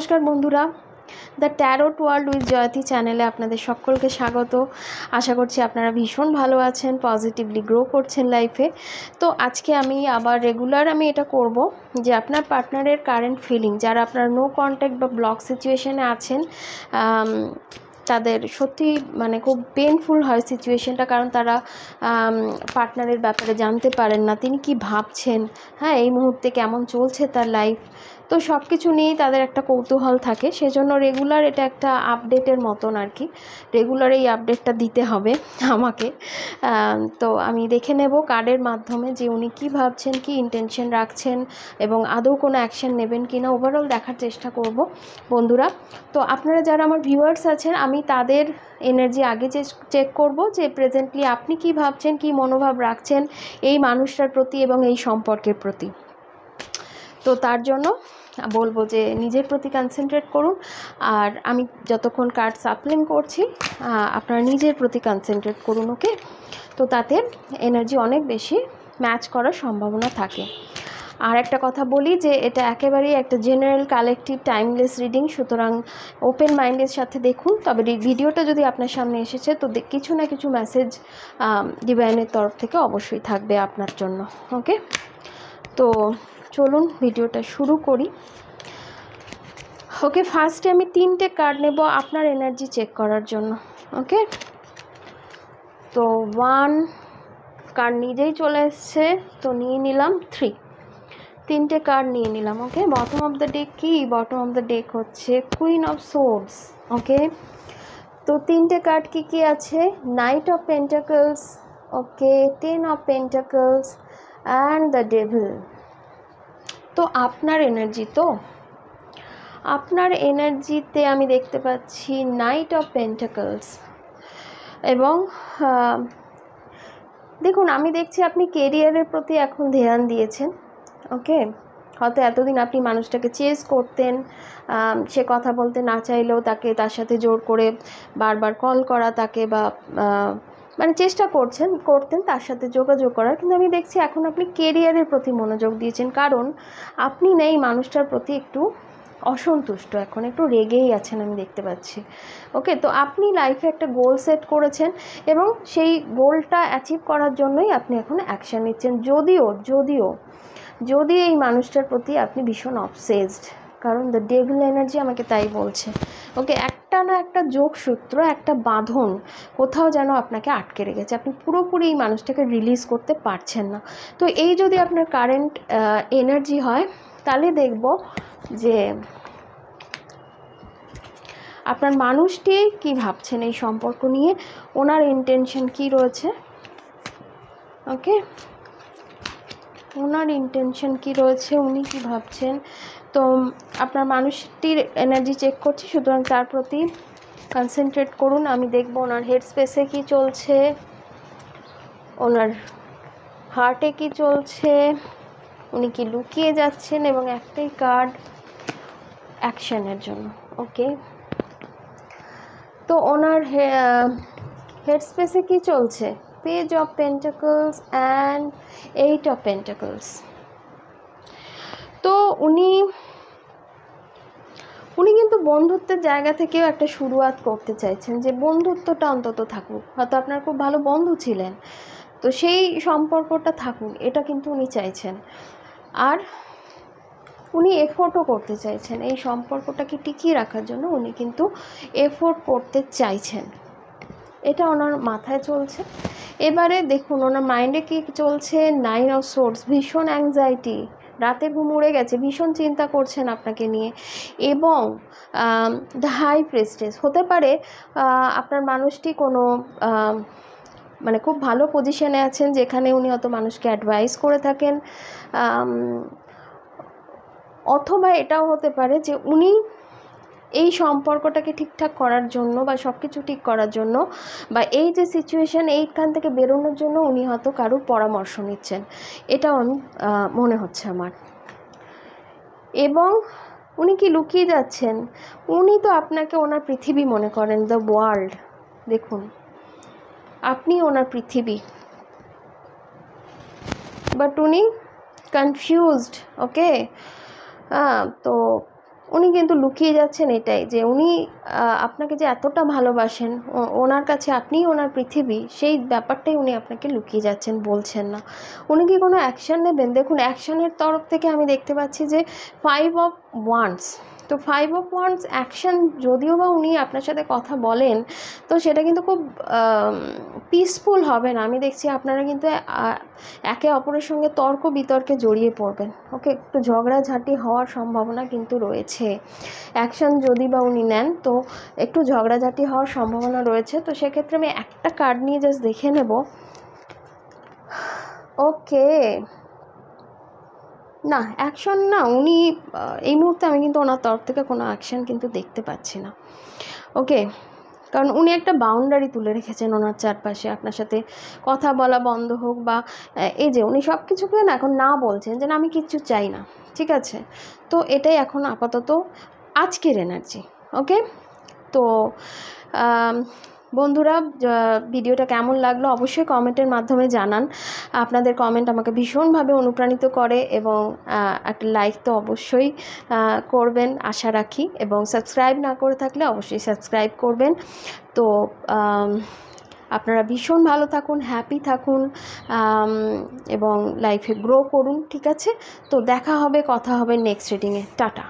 নমস্কার বন্ধুরা, the tarot world with Jayati চ্যানেলে আপনাদের সকলকে স্বাগত। আশা করছি আপনারা ভীষণ ভালো আছেন, পজিটিভলি গ্রো করছেন লাইফে। তো আজকে আমি আবার রেগুলার এটা করব যে আপনার পার্টনারের কারেন্ট ফিলিং, যারা আপনার নো কন্ট্যাক্ট বা ব্লক সিচুয়েশনে আছেন, তাদের সত্যি খুব পেনফুল হয় সিচুয়েশনটা, কারণ তারা পার্টনারের ব্যাপারে জানতে পারেন না তিনি কি ভাবছেন, হ্যাঁ এই মুহূর্তে কেমন চলছে তার লাইফ। তো সব কিছু নিয়েই তাদের একটা কৌতূহল থাকে, সেজন্য রেগুলার এটা একটা আপডেটের মতন আর কি, রেগুলার এই আপডেটটা দিতে হবে আমাকে। তো আমি দেখে নেব কার্ডের মাধ্যমে যে উনি কী ভাবছেন, কি ইন্টেনশন রাখছেন এবং আদৌ কোনো অ্যাকশন নেবেন কি না, ওভারঅল দেখার চেষ্টা করব বন্ধুরা। তো আপনারা যারা আমার ভিউয়ার্স আছেন, আমি তাদের এনার্জি আগে চেক করব যে প্রেজেন্টলি আপনি কি ভাবছেন, কি মনোভাব রাখছেন এই মানুষটার প্রতি এবং এই সম্পর্কের প্রতি। তো তার জন্য বলবো যে নিজের প্রতি কনসেন্ট্রেট করুন, আর আমি যতক্ষণ কার্ড সাপ্লিং করছি আপনারা নিজের প্রতি কনসেন্ট্রেট করুন, ওকে। তো তাতে এনার্জি অনেক বেশি ম্যাচ করার সম্ভাবনা থাকে। আর একটা কথা বলি যে এটা একেবারেই একটা জেনারেল কালেকটিভ টাইমলেস রিডিং, সুতরাং ওপেন মাইন্ডের সাথে দেখুন। তবে ভিডিওটা যদি আপনার সামনে এসেছে তো কিছু না কিছু মেসেজ ডিভাইনের তরফ থেকে অবশ্যই থাকবে আপনার জন্য, ওকে। তো চলুন ভিডিওটা শুরু করি, ওকে। ফার্স্টে আমি 3টে কার্ড নেব আপনার এনার্জি চেক করার জন্য, ওকে। তো 1 কার্ড নিজেই চলে এসছে, তো নিয়ে নিলাম 3টে কার্ড নিয়ে নিলাম, ওকে। বটম অফ দ্য ডেক কি? বটম অফ দ্য ডেক হচ্ছে কুইন অফ সোর্ডস, ওকে। তো 3টে কার্ড কি আছে? Night of pentacles, okay, 10 of pentacles and the devil. তো আপনার এনার্জি, তো আপনার এনার্জিতে আমি দেখতে পাচ্ছি নাইট অফ পেন্টাকলস এবং দেখুন আমি দেখছি আপনি কেরিয়ারের প্রতি এখন ধ্যান দিয়েছেন, ওকে। হয়তো এতদিন আপনি মানুষটাকে চেস করতেন, সে কথা বলতে না চাইলেও তার সাথে জোর করে বারবার কল করা তাকে, বা চেষ্টা করতেন তার সাথে যোগাযোগ করার, কিন্তু আমি দেখছি এখন আপনি কেরিয়ারের প্রতি মনোযোগ দিয়েছেন, কারণ আপনি না এই মানুষটার প্রতি একটু অসন্তুষ্ট, এখন একটু রেগেই আছেন আমি দেখতে পাচ্ছি, ওকে। তো আপনি লাইফে একটা গোল সেট করেছেন এবং সেই গোলটা অ্যাচিভ করার জন্যই আপনি এখন অ্যাকশান নিচ্ছেন, যদিও এই মানুষটার প্রতি আপনি ভীষণ অবসেসড, কারণ দ্য ডেভিল এনার্জি আমাকে তাই বলছে, ওকে। একটা না একটা যোগসূত্র, একটা বাঁধন কোথাও যেন আপনাকে আটকে রেখেছে, আপনি পুরোপুরি এই মানুষটাকে রিলিজ করতে পারছেন না। তো এই যদি আপনার কারেন্ট এনার্জি হয়, তাহলে দেখব যে আপনার মানুষটি কি ভাবছেন এই সম্পর্ক নিয়ে, ওনার ইন্টেনশন কি রয়েছে, ওকে। ওনার ইন্টেনশন কি রয়েছে, উনি কি ভাবছেন। তো আপনার মানুষটির এনার্জি চেক করছি, সুতরাং তার প্রতি কনসেন্ট্রেট করুন। আমি দেখব ওনার হেড স্পেসে কি চলছে, ওনার হার্টে কি চলছে, উনি কি লুকিয়ে যাচ্ছেন, এবং একটাই কার্ড অ্যাকশনের জন্য, ওকে। তো ওনার হেড স্পেসে কি চলছে? Page of pentacles and 8 of pentacles. তো উনি কিন্তু বন্ধুত্বের জায়গা থেকেও একটা শুরুয়াত করতে চাইছেন, যে বন্ধুত্বটা অন্তত থাকুক, হয়তো আপনার খুব ভালো বন্ধু ছিলেন, তো সেই সম্পর্কটা থাকুক, এটা কিন্তু উনি চাইছেন। আর উনি এফোর্টও করতে চাইছেন এই সম্পর্কটাকে টিকিয়ে রাখার জন্য, উনি কিন্তু এফোর্ট করতে চাইছেন, এটা ওনার মাথায় চলছে। এবারে দেখুন ওনার মাইন্ডে কি চলছে, 9 অফ সোর্ডস, ভীষণ অ্যাংজাইটি, রাতে ঘুম উড়ে গেছে, ভীষণ চিন্তা করছেন আপনাকে নিয়ে, এবং দ্য হাই প্রিস্টেস। হতে পারে আপনার মানুষটি কোনো খুব ভালো পজিশনে আছেন, যেখানে উনি হয়তো মানুষকে অ্যাডভাইস করে থাকেন, অথবা এটাও হতে পারে যে উনি এই সম্পর্কটাকে ঠিকঠাক করার জন্য বা সব কিছু ঠিক করার জন্য, বা এই যে সিচুয়েশান এইখান থেকে বেরোনোর জন্য উনি হয়তো কারোর পরামর্শ নিচ্ছেন, এটাও আমি মনে হচ্ছে আমার। এবং উনি কি লুকিয়ে যাচ্ছেন, উনি তো আপনাকে ওনার পৃথিবী মনে করেন, দ্য ওয়ার্ল্ড। দেখুন আপনি ওনার পৃথিবী, বাট উনি কনফিউজড, ওকে। তো উনি কিন্তু লুকিয়ে যাচ্ছেন এটাই, যে উনি আপনাকে যে এতটা ভালোবাসেন, ওনার কাছে আপনিই ওনার পৃথিবী, সেই ব্যাপারটাই উনি আপনাকে লুকিয়ে যাচ্ছেন, বলছেন না। উনি কি কোনো অ্যাকশান নেবেন? দেখুন, অ্যাকশানের তরফ থেকে আমি দেখতে পাচ্ছি যে 5 অফ ওয়ান্ডস। তো 5 অফ ওয়ান্ডস অ্যাকশান, যদিও বা উনি আপনার সাথে কথা বলেন, তো সেটা কিন্তু খুব পিসফুল হবে না। আমি দেখছি আপনারা কিন্তু একে অপরের সঙ্গে তর্ক বিতর্কে জড়িয়ে পড়বেন। ওকে, একটু ঝগড়াঝাটি হওয়ার সম্ভাবনা কিন্তু রয়েছে। অ্যাকশান যদি বা উনি নেন, তো একটু ঝগড়াঝাটি হওয়ার সম্ভাবনা রয়েছে। তো সেক্ষেত্রে আমি একটা কার্ড নিয়ে জাস্ট দেখে নেব। ওকে, না, অ্যাকশন না, উনি এই মুহূর্তে আমি কিন্তু ওনার তরফ থেকে কোনো অ্যাকশন কিন্তু দেখতে পাচ্ছি না। ওকে, কারণ উনি একটা বাউন্ডারি তুলে রেখেছেন ওনার চারপাশে, আপনার সাথে কথা বলা বন্ধ হোক, বা এই যে উনি সব কিছুকে না এখন না বলছেন, যে না আমি কিচ্ছু চাই না, ঠিক আছে। তো এটাই এখন আপাতত আজকের এনার্জি। ওকে, তো বন্ধুরা, ভিডিওটা কেমন লাগলো অবশ্যই কমেন্টের মাধ্যমে জানান। আপনাদের কমেন্ট আমাকে ভীষণভাবে অনুপ্রাণিত করে, এবং একটা লাইক তো অবশ্যই করবেন আশা রাখি, এবং সাবস্ক্রাইব না করে থাকলে অবশ্যই সাবস্ক্রাইব করবেন। তো আপনারা ভীষণ ভালো থাকুন, হ্যাপি থাকুন, এবং লাইফে গ্রো করুন, ঠিক আছে। তো দেখা হবে, কথা হবে নেক্সট রিডিংয়ে। টাটা।